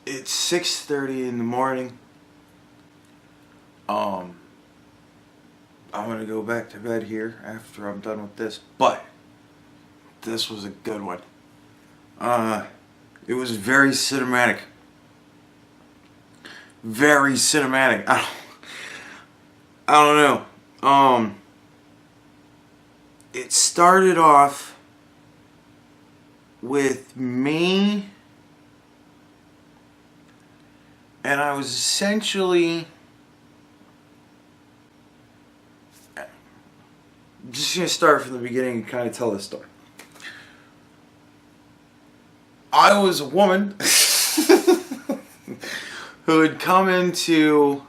It's 6:30 in the morning. I'm gonna go back to bed here after I'm done with this, but this was a good one. It was very cinematic. Very cinematic. I don't know. It started off with me, and I was essentially just gonna start from the beginning and kind of tell this story. I was a woman who had come into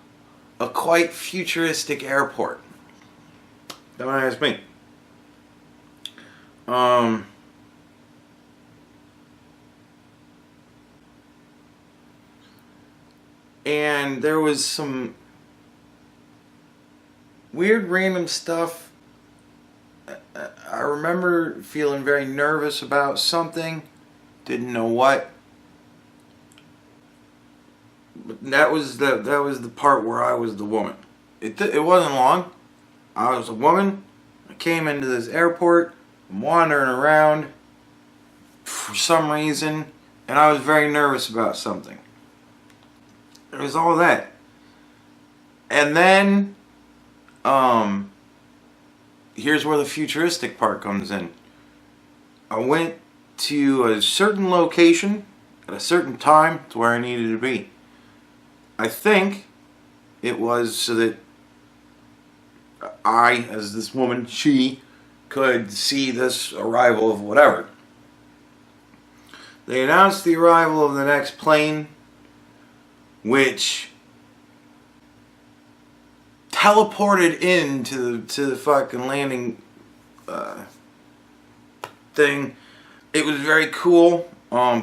a quite futuristic airport. Don't ask me. And there was some weird random stuff. I remember feeling very nervous about something. Didn't know what. But that was the part where I was the woman. It wasn't long. I was a woman. I came into this airport. I'm wandering around for some reason, and I was very nervous about something. It was all that. And then, here's where the futuristic part comes in. I went to a certain location at a certain time to where I needed to be. I think it was so that I, as this woman, she could see this arrival of whatever. They announced the arrival of the next plane, which teleported into the fucking landing thing. It was very cool.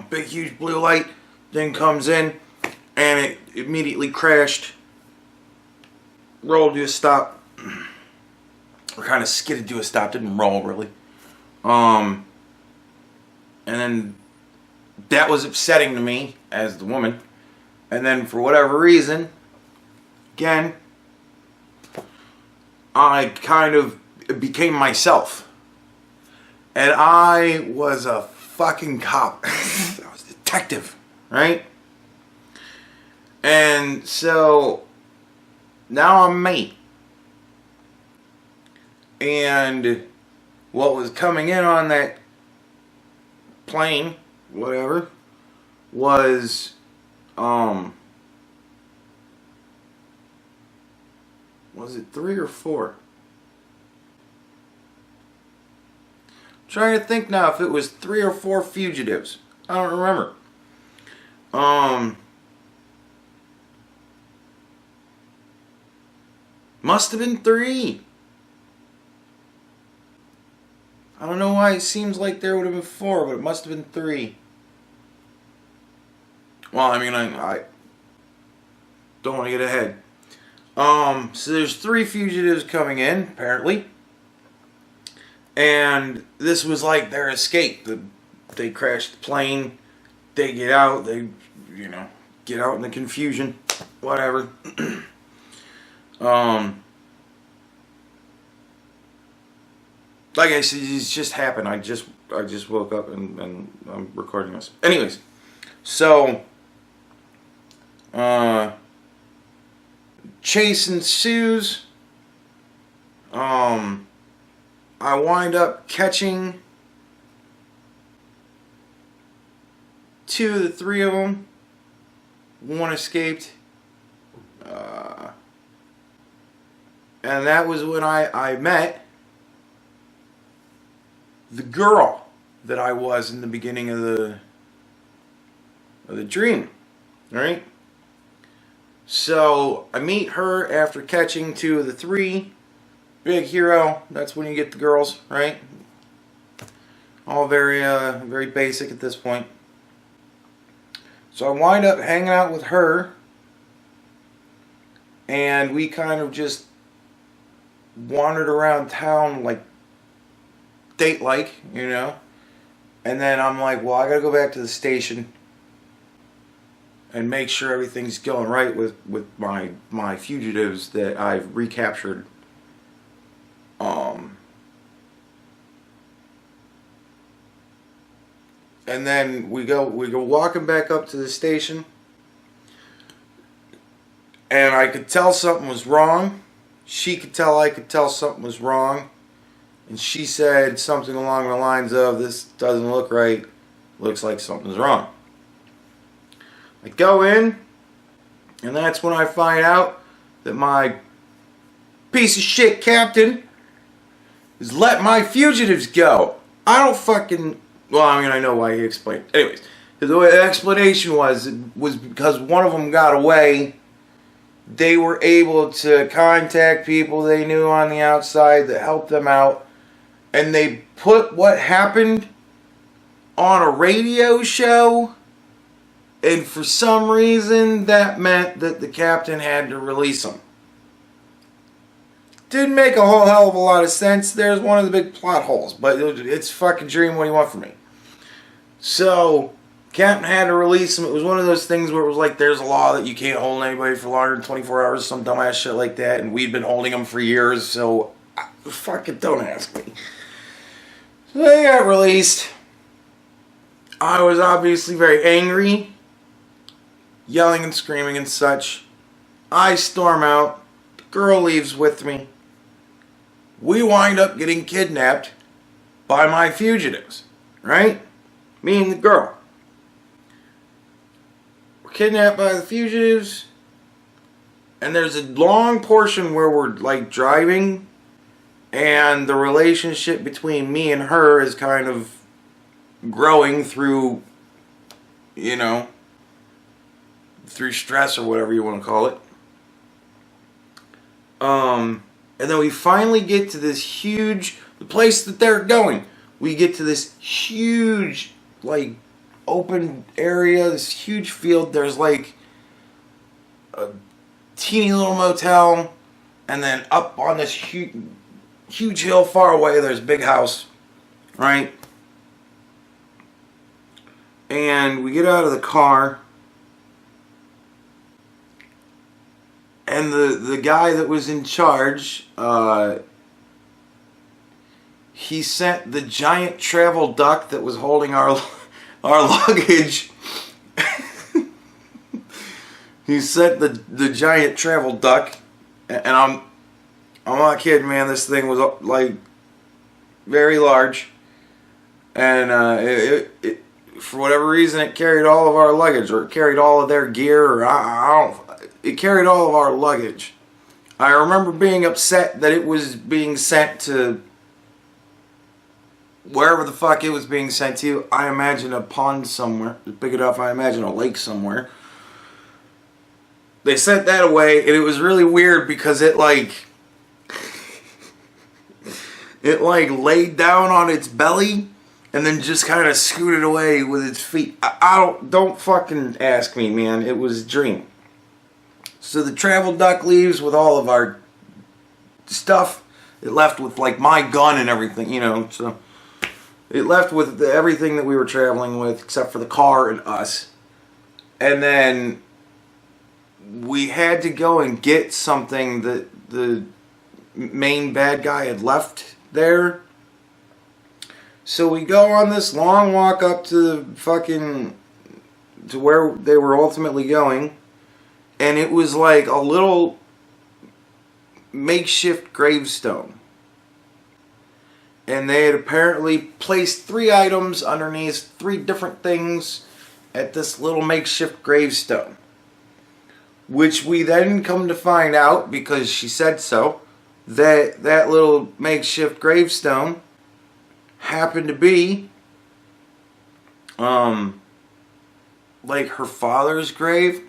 Big huge blue light thing comes in, and it immediately crashed, rolled to a stop, or kind of skidded to a stop. Didn't roll really. And then that was upsetting to me as the woman. And then for whatever reason, again, I kind of became myself. And I was a fucking cop. I was a detective, right? And so now I'm me. And what was coming in on that plane, whatever, was it 3 or 4? I'm trying to think now if it was 3 or 4 fugitives. I don't remember. Must have been 3. I don't know why it seems like there would have been 4, but it must have been 3. Well, I mean, I don't want to get ahead. So there's 3 fugitives coming in, apparently. And this was like their escape. They crashed the plane. They get out. They, get out in the confusion. Whatever. Like I said, it's just happened. I just woke up and I'm recording this. Anyways, so chase ensues. I wind up catching 2 of the 3 of them. 1 escaped. And that was when I met the girl that I was in the beginning of the dream. Right? So I meet her after catching 2 of the 3. Big hero. That's when you get the girls, right? All very very basic at this point. So I wind up hanging out with her, and we kind of just wandered around town like date-like, And then I'm like, well, I gotta go back to the station. and make sure everything's going right with my fugitives that I've recaptured. And then we go walking back up to the station, and I could tell something was wrong. She could tell I could tell something was wrong. And she said something along the lines of, "This doesn't look right. Looks like something's wrong." I go in, and that's when I find out that my piece of shit captain has let my fugitives go. I don't fucking... Well, I mean, I know why he explained. Anyways, the way the explanation was because one of them got away. They were able to contact people they knew on the outside that helped them out. And they put what happened on a radio show. And for some reason, that meant that the captain had to release them. Didn't make a whole hell of a lot of sense. There's one of the big plot holes. But it's fucking dream. What do you want from me? So, captain had to release him. It was one of those things where it was like, there's a law that you can't hold anybody for longer than 24 hours. Some dumbass shit like that. And we'd been holding them for years. So, fucking don't ask me. So they got released. I was obviously very angry. Yelling and screaming and such. I storm out. The girl leaves with me. We wind up getting kidnapped by my fugitives. Right? Me and the girl. We're kidnapped by the fugitives. And there's a long portion where we're like driving. And the relationship between me and her is kind of growing through, you know, through stress or whatever you want to call it. And then we finally get to this huge, the place that they're going. We get to this huge, like, open area, this huge field. There's like a teeny little motel, and then up on this huge hill far away, there's a big house, right? And we get out of the car, and the guy that was in charge, he sent the giant travel duck that was holding our luggage. He sent the giant travel duck, and I'm not kidding, man. This thing was like very large, and it for whatever reason it carried all of our luggage, or it carried all of their gear, or I don't. It carried all of our luggage. I remember being upset that it was being sent to wherever the fuck it was being sent to. I imagine a pond somewhere. Big enough, I imagine a lake somewhere. They sent that away, and it was really weird because it like laid down on its belly and then just kind of scooted away with its feet. Don't fucking ask me, man. It was a dream. So the travel duck leaves with all of our stuff. It left with like my gun and everything, you know. So it left with everything that we were traveling with except for the car and us. And then we had to go and get something that the main bad guy had left there. So we go on this long walk up to where they were ultimately going. And it was like a little makeshift gravestone. And they had apparently placed 3 items underneath 3 different things at this little makeshift gravestone. Which we then come to find out, because she said so, that little makeshift gravestone happened to be like her father's grave.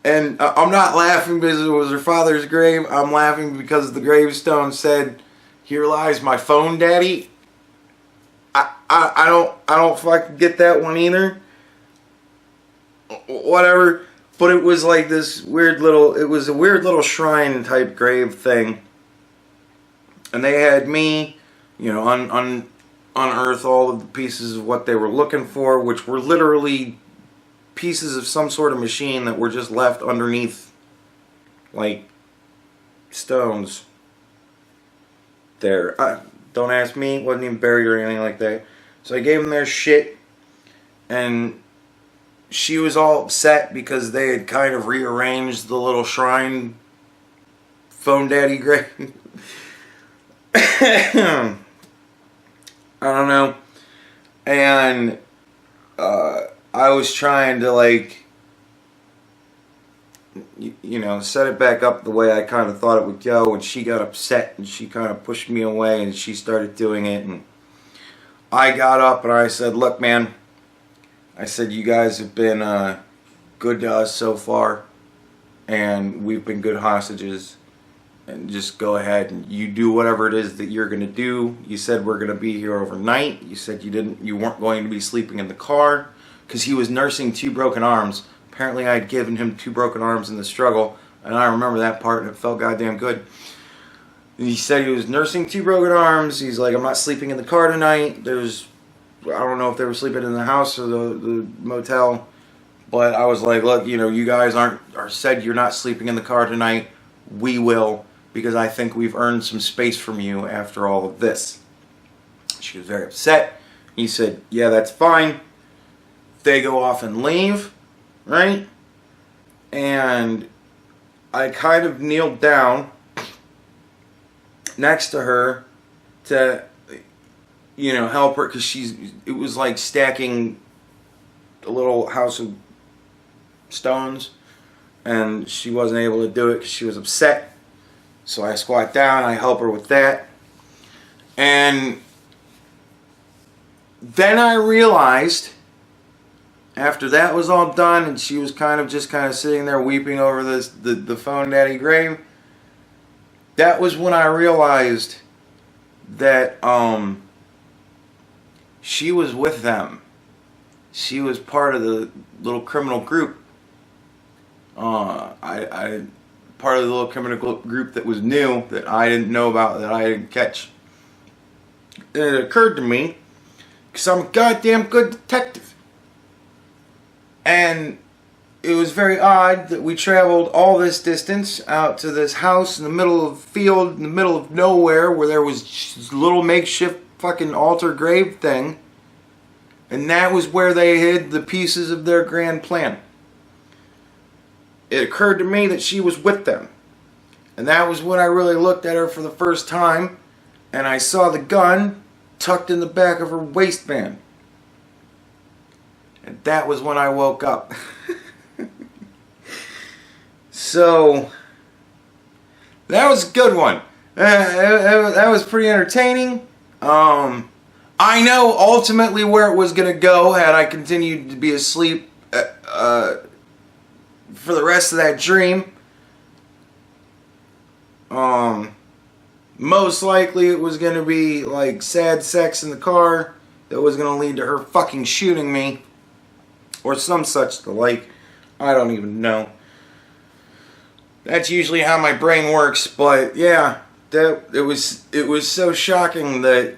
And I'm not laughing because it was her father's grave. I'm laughing because the gravestone said, "Here lies my phone, Daddy." I don't fucking get that one either. Whatever. But it was like this weird little, it was a weird little shrine type grave thing. And they had me, you know, unearth all of the pieces of what they were looking for, which were literally pieces of some sort of machine that were just left underneath, like, stones there. Don't ask me, it wasn't even buried or anything like that. So I gave them their shit, and she was all upset because they had kind of rearranged the little shrine phone daddy grave. I don't know. And I was trying to, like, you know, set it back up the way I kind of thought it would go, and she got upset and she kind of pushed me away and she started doing it, and I got up and I said, look, man, I said, you guys have been good to us so far, and we've been good hostages, and just go ahead and you do whatever it is that you're going to do. You said we're going to be here overnight. You said you weren't going to be sleeping in the car, because he was nursing 2 broken arms. Apparently I had given him 2 broken arms in the struggle, and I remember that part, and it felt goddamn good. He said he was nursing 2 broken arms. He's like, I'm not sleeping in the car tonight. I don't know if they were sleeping in the house or the motel, but I was like, look, you know, you guys are said you're not sleeping in the car tonight. We will, because I think we've earned some space from you after all of this. She was very upset. He said, yeah, that's fine. They go off and leave, right? And I kind of kneeled down next to her to, you know, help her, because it was like stacking a little house of stones, and she wasn't able to do it because she was upset. So I squat down, I help her with that, and then I realized, after that was all done and she was kind of sitting there weeping over the phone daddy grave, that was when I realized that she was with them. She was part of the little criminal group. Part of the little criminal group that was new, that I didn't know about, that I didn't catch. And it occurred to me, because I'm a goddamn good detective. And it was very odd that we traveled all this distance out to this house in the middle of a field, in the middle of nowhere, where there was this little makeshift fucking altar grave thing. And that was where they hid the pieces of their grand plan. It occurred to me that she was with them. And that was when I really looked at her for the first time, and I saw the gun tucked in the back of her waistband. And that was when I woke up. So, that was a good one. That was pretty entertaining. I know ultimately where it was going to go had I continued to be asleep for the rest of that dream. Most likely it was going to be like sad sex in the car that was going to lead to her fucking shooting me, or some such the like. I don't even know. That's usually how my brain works, but yeah, it was so shocking that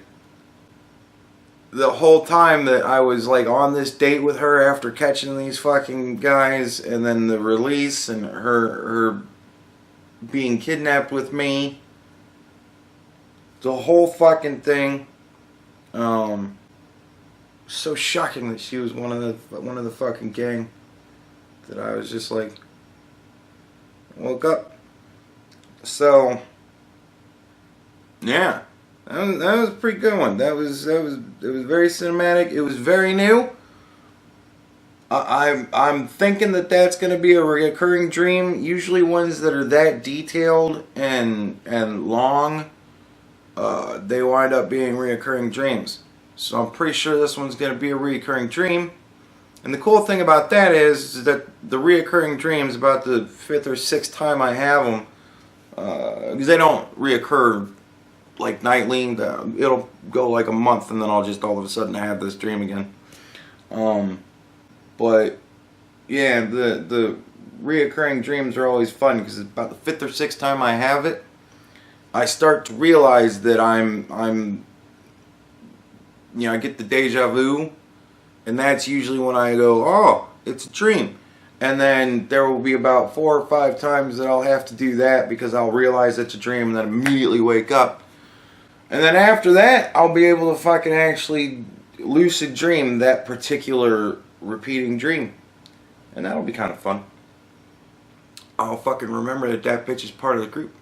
the whole time that I was like on this date with her after catching these fucking guys, and then the release and her being kidnapped with me, the whole fucking thing, so shocking that she was one of the fucking gang, that I was just like, woke up. So yeah, that was a pretty good one. It was very cinematic. It was very new. I'm thinking that that's going to be a recurring dream. Usually ones that are that detailed and long, they wind up being recurring dreams. So I'm pretty sure this one's going to be a recurring dream. And the cool thing about that is that the reoccurring dreams, about the 5th or 6th time I have them, because they don't reoccur like nightly. It'll go like a month and then I'll just all of a sudden have this dream again. But yeah, the reoccurring dreams are always fun, because about the 5th or 6th time I have it, I start to realize that I'm you know, I get the deja vu. And that's usually when I go, oh, it's a dream. And then there will be about 4 or 5 times that I'll have to do that because I'll realize it's a dream and then immediately wake up. And then after that, I'll be able to fucking actually lucid dream that particular repeating dream. And that'll be kind of fun. I'll fucking remember that bitch is part of the group.